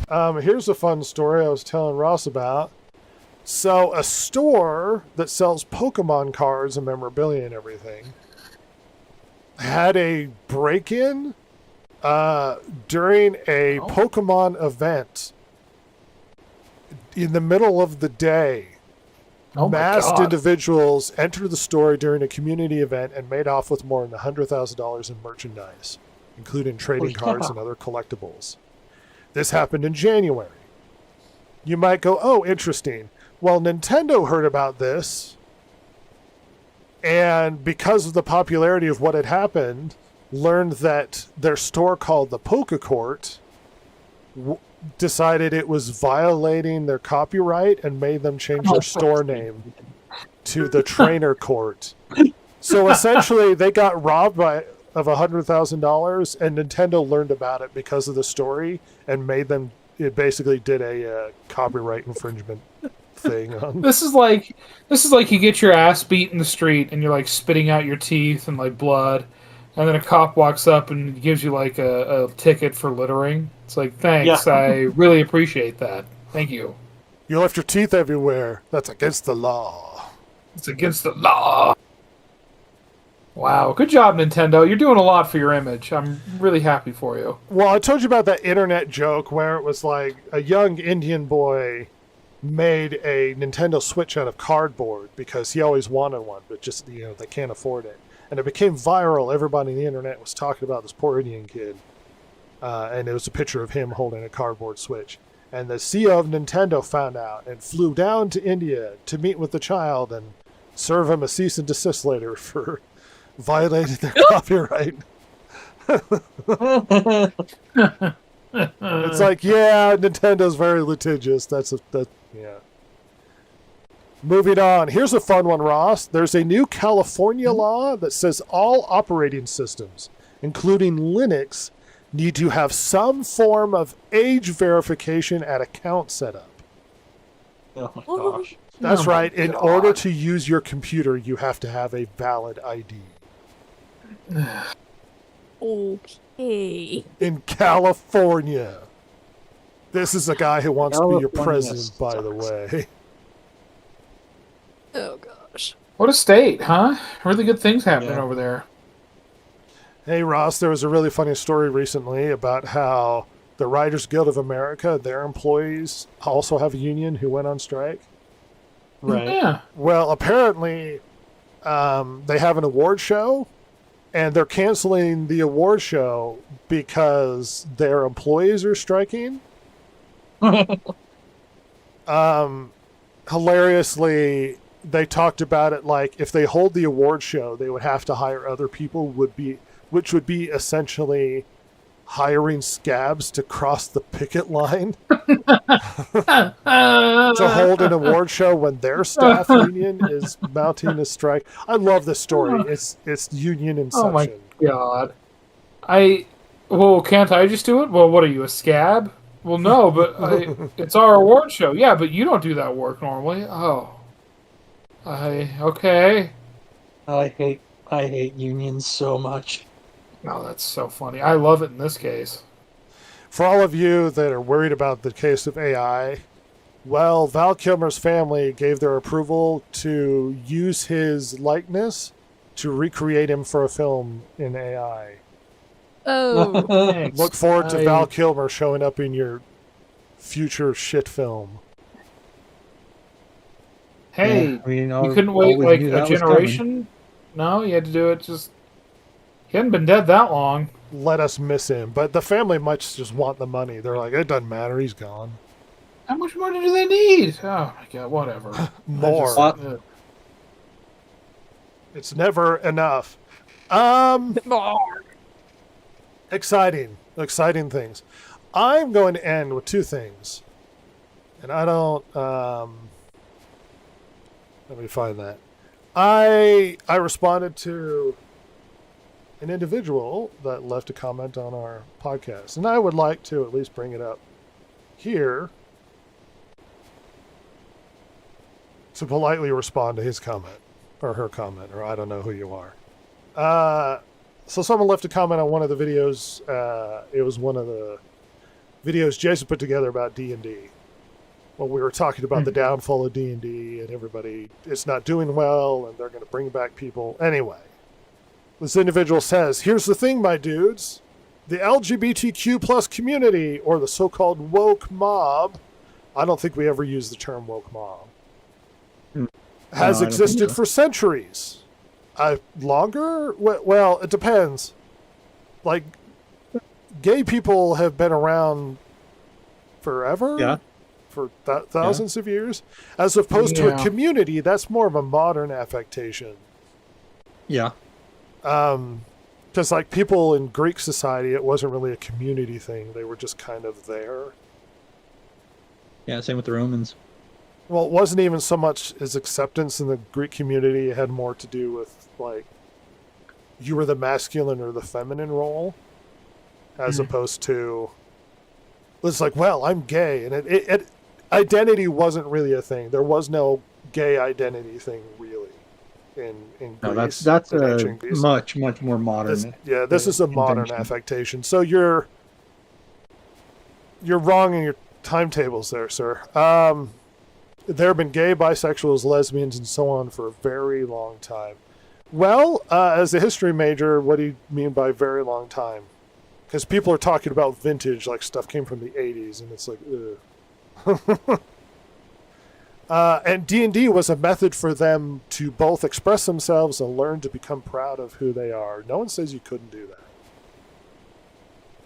Here's a fun story I was telling Ross about. So, a store that sells Pokemon cards and memorabilia and everything had a break-in during a Pokemon event in the middle of the day. Masked individuals entered the store during a community event and made off with more than $100,000 in merchandise, including trading cards and other collectibles. This happened in January. You might go, oh, interesting. Well, Nintendo heard about this, and because of the popularity of what had happened, learned that their store called the Pokecourt decided it was violating their copyright and made them change their store name to the Trainer Court. So essentially, they got robbed of $100,000, and Nintendo learned about it because of the story and made them. It basically did a copyright infringement thing. This is like you get your ass beat in the street and you're like spitting out your teeth and like blood, and then a cop walks up and gives you like a ticket for littering. It's like, thanks, I really appreciate that. Thank you. You left your teeth everywhere. That's against the law. It's against the law. Wow, good job, Nintendo. You're doing a lot for your image. I'm really happy for you. Well, I told you about that internet joke where it was like a young Indian boy made a Nintendo Switch out of cardboard because he always wanted one, but just, they can't afford it. And it became viral. Everybody on the internet was talking about this poor Indian kid. And it was a picture of him holding a cardboard Switch. And the CEO of Nintendo found out and flew down to India to meet with the child and serve him a cease and desist letter for violating their copyright. It's like, yeah, Nintendo's very litigious. Yeah. Moving on. Here's a fun one, Ross. There's a new California law that says all operating systems, including Linux, need to have some form of age verification at account setup. Oh my gosh. That's right. In order to use your computer, you have to have a valid ID. Okay. In California. This is a guy who wants to be your president, by the way. Oh, gosh. What a state, huh? Really good things happening over there. Hey, Ross, there was a really funny story recently about how the Writers Guild of America, their employees also have a union who went on strike. Right. Yeah. Well, apparently, they have an award show, and they're canceling the award show because their employees are striking. Hilariously, they talked about it like if they hold the award show, they would have to hire other people, which would be essentially hiring scabs to cross the picket line to hold an award show when their staff union is mounting a strike. I love this story. It's union inception. Oh my god. Well, can't I just do it? Well, what are you, a scab? Well, no, but it's our award show. Yeah, but you don't do that work normally. Oh. Okay. I hate unions so much. Oh, that's so funny. I love it in this case. For all of you that are worried about the case of AI, well, Val Kilmer's family gave their approval to use his likeness to recreate him for a film in AI. Oh. Look forward to Val Kilmer showing up in your future shit film. Hey, you couldn't wait like a generation? No, you had to do it just... He hadn't been dead that long. Let us miss him. But the family might just want the money. They're like, it doesn't matter, he's gone. How much money do they need? Oh my god, whatever. More. It's never enough. Exciting things. I'm going to end with two things. And I don't... let me find that. I responded to an individual that left a comment on our podcast, and I would like to at least bring it up here to politely respond to his comment or her comment, or I don't know who you are. So someone left a comment on one of the videos. It was one of the videos Jason put together about D&D. When we were talking about the downfall of D&D and everybody, it's not doing well and they're going to bring back people. Anyway, this individual says, here's the thing, my dudes. The LGBTQ plus community, or the so-called woke mob, I don't think we ever used the term woke mob, has existed for centuries. Longer? Well, it depends. Like, gay people have been around forever? Yeah. For thousands of years? As opposed to a community, that's more of a modern affectation. Yeah. Because, like, people in Greek society, it wasn't really a community thing. They were just kind of there. Yeah, same with the Romans. Well, it wasn't even so much as acceptance in the Greek community. It had more to do with, like, you were the masculine or the feminine role, as opposed to, it's like, well, I'm gay. And it identity wasn't really a thing. There was no gay identity thing, really, in Greece. That's a much more modern. This is a modern affectation. So you're wrong in your timetables there, sir. There have been gay, bisexuals, lesbians, and so on for a very long time. Well, as a history major, what do you mean by very long time? Because people are talking about vintage, like stuff came from the 80s, and it's like, ugh. And D&D was a method for them to both express themselves and learn to become proud of who they are. No one says you couldn't do that.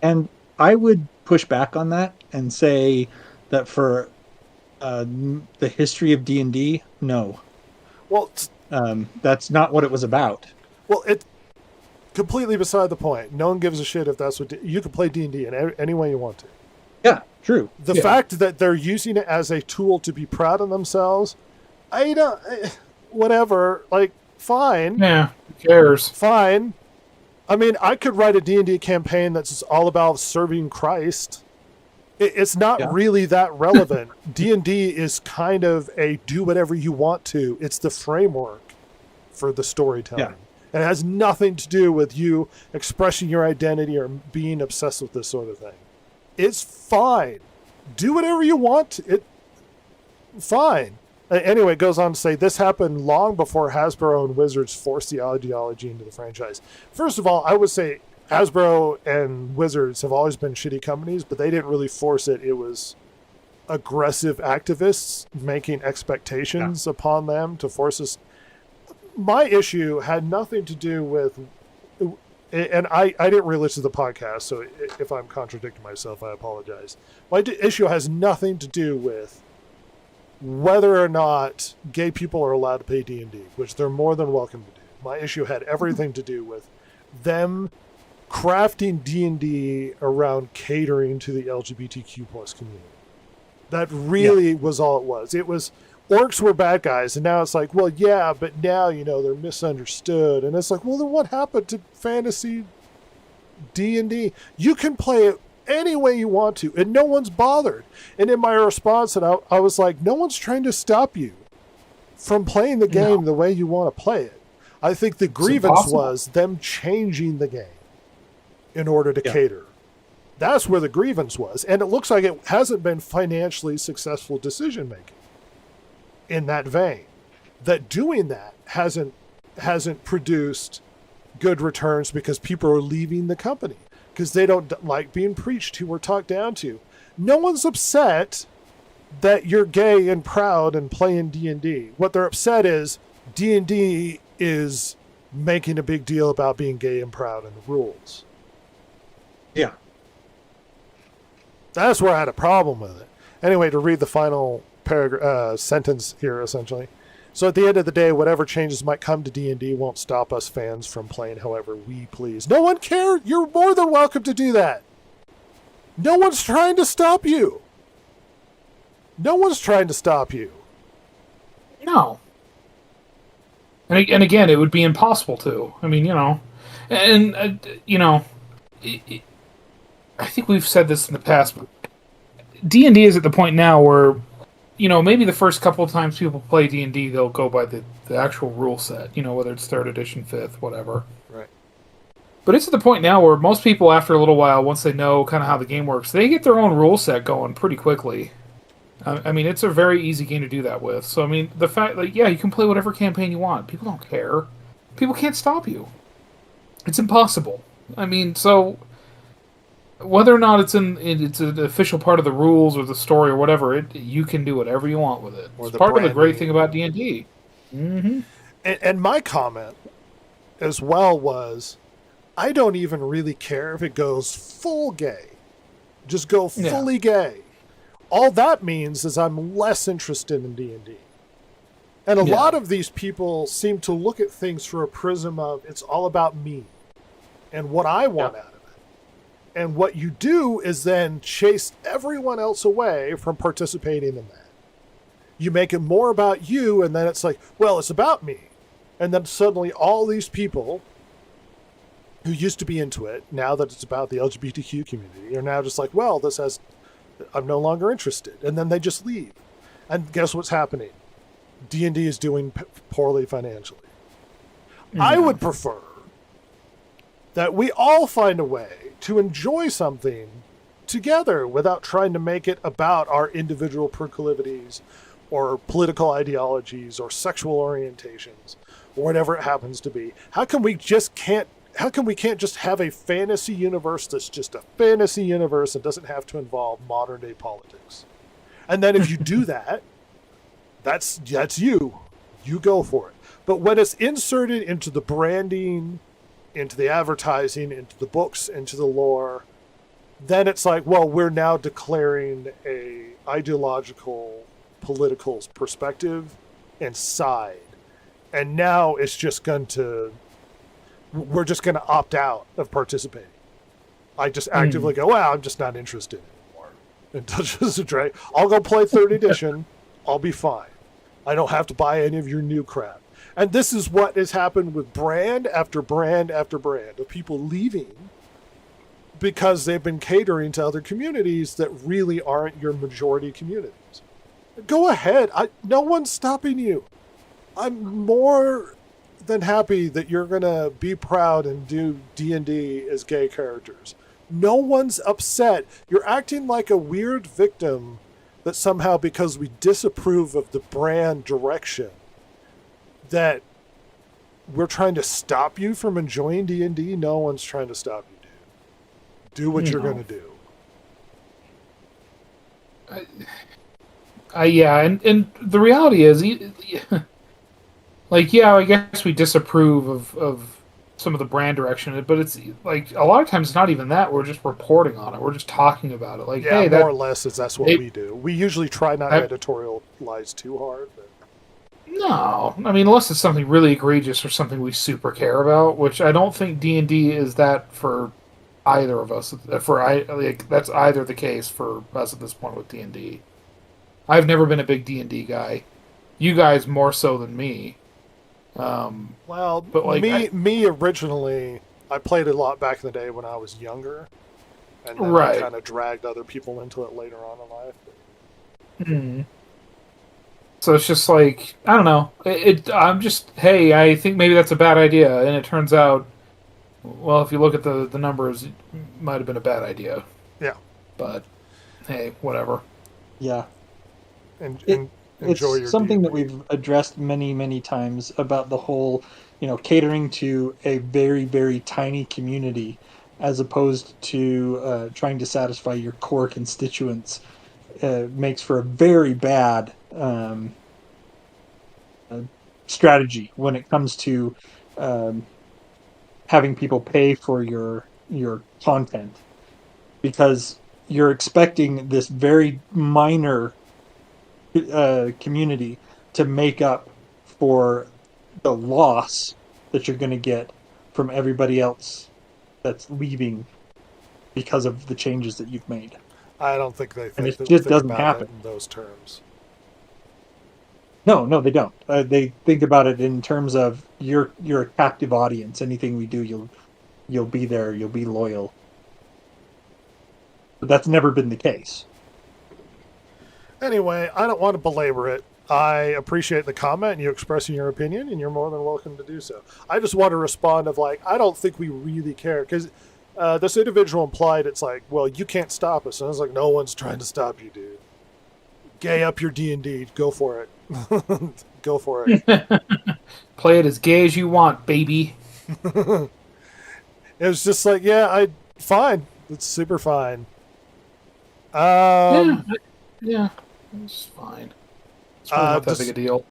And I would push back on that and say that for the history of D&D, no. Well, that's not what it was about. Well, it's completely beside the point. No one gives a shit if that's what... You can play D&D in any way you want to. Yeah, true. The fact that they're using it as a tool to be proud of themselves, whatever, like, fine. Yeah, who cares? Fine. I mean, I could write a D&D campaign that's all about serving Christ. It's not really that relevant. D&D is kind of a do whatever you want to. It's the framework for the storytelling. Yeah. And it has nothing to do with you expressing your identity or being obsessed with this sort of thing. It's fine. Do whatever you want. Fine. Anyway, it goes on to say, this happened long before Hasbro and Wizards forced the ideology into the franchise. First of all, I would say Hasbro and Wizards have always been shitty companies, but they didn't really force it. It was aggressive activists making expectations upon them to force us. My issue had nothing to do with, and I didn't really listen to the podcast, so if I'm contradicting myself, I apologize. My issue has nothing to do with whether or not gay people are allowed to play D&D, which they're more than welcome to do. My issue had everything to do with them crafting D&D around catering to the LGBTQ plus community. That really was all it was. It was orcs were bad guys, and now it's like, well, yeah, but now, they're misunderstood. And it's like, well, then what happened to fantasy D&D? You can play it any way you want to, and no one's bothered. And in my response, and I was like, no one's trying to stop you from playing the game the way you want to play it. I think the grievance was them changing the game in order to cater. That's where the grievance was. And it looks like it hasn't been financially successful decision making in that vein. That doing that hasn't produced good returns because people are leaving the company because they don't like being preached to or talked down to. No one's upset that you're gay and proud and playing D&D. What they're upset is D&D is making a big deal about being gay and proud and the rules. Yeah. That's where I had a problem with it. Anyway, to read the final sentence here, essentially. So at the end of the day, whatever changes might come to D&D won't stop us fans from playing however we please. No one cares. You're more than welcome to do that. No one's trying to stop you. No one's trying to stop you. No. And again, it would be impossible to. I mean, I think we've said this in the past, but D&D is at the point now where, maybe the first couple of times people play D&D, they'll go by the actual rule set, whether it's 3rd edition, 5th, whatever. Right. But it's at the point now where most people, after a little while, once they know kind of how the game works, they get their own rule set going pretty quickly. I mean, it's a very easy game to do that with. So, I mean, the fact, like, yeah, you can play whatever campaign you want. People don't care. People can't stop you. It's impossible. I mean, so whether or not it's an official part of the rules or the story or whatever, you can do whatever you want with it. It's part of the great thing about D&D. Mm-hmm. And my comment as well was, I don't even really care if it goes full gay. Just go fully gay. All that means is I'm less interested in D&D. And a lot of these people seem to look at things through a prism of, it's all about me and what I want out of it. And what you do is then chase everyone else away from participating in that. You make it more about you, and then it's like, well, it's about me. And then suddenly all these people who used to be into it, now that it's about the LGBTQ community, are now just like, well, I'm no longer interested. And then they just leave. And guess what's happening? D&D is doing poorly financially. Mm-hmm. I would prefer that we all find a way to enjoy something together without trying to make it about our individual proclivities or political ideologies or sexual orientations or whatever it happens to be. How come we can't just have a fantasy universe that's just a fantasy universe and doesn't have to involve modern day politics? And then if you do that, that's you. You go for it. But when it's inserted into the branding, into the advertising, into the books, into the lore, then it's like, well, we're now declaring a ideological, political perspective and side. And now we're just going to opt out of participating. I just actively go, well, I'm just not interested anymore. And Dungeons & Dragons, I'll go play 3rd edition. I'll be fine. I don't have to buy any of your new crap. And this is what has happened with brand after brand after brand of people leaving because they've been catering to other communities that really aren't your majority communities. Go ahead. No one's stopping you. I'm more than happy that you're going to be proud and do D&D as gay characters. No one's upset. You're acting like a weird victim that somehow, because we disapprove of the brand direction, that we're trying to stop you from enjoying D&D. No one's trying to stop you, dude. Do what you're going to do. And the reality is, like, I guess we disapprove of some of the brand direction, but it's like a lot of times it's not even that. We're just reporting on it. We're just talking about it. Like, hey, more or less, that's what we do. We usually try not to editorialize too hard. But... No, I mean, unless it's something really egregious or something we super care about, which I don't think D&D is that for either of us. That's either the case for us at this point with D&D. I've never been a big D&D guy. You guys more so than me. But like me originally, I played a lot back in the day when I was younger, and then I kind of dragged other people into it later on in life. Mm-hmm. So it's just like, I don't know. I'm just, hey, I think maybe that's a bad idea, and it turns out, well, if you look at the numbers, it might have been a bad idea. Yeah. But hey, whatever. Yeah. It's something that we've addressed many, many times about the whole, catering to a very, very tiny community as opposed to trying to satisfy your core constituents makes for a very bad strategy when it comes to having people pay for your content, because you're expecting this very minor community to make up for the loss that you're going to get from everybody else that's leaving because of the changes that you've made. I don't think they think, it just doesn't happen in those terms. No, they don't. They think about it in terms of you're a captive audience. Anything we do, you'll be there. You'll be loyal. But that's never been the case. Anyway, I don't want to belabor it. I appreciate the comment and you expressing your opinion, and you're more than welcome to do so. I just want to respond of like, I don't think we really care, because this individual implied it's like, well, you can't stop us. And I was like, no one's trying to stop you, dude. Gay up your D&D. Go for it. Go for it. Play it as gay as you want, baby. It was just like, yeah, fine. It's super fine. Yeah, it's fine. It's really not that big a deal.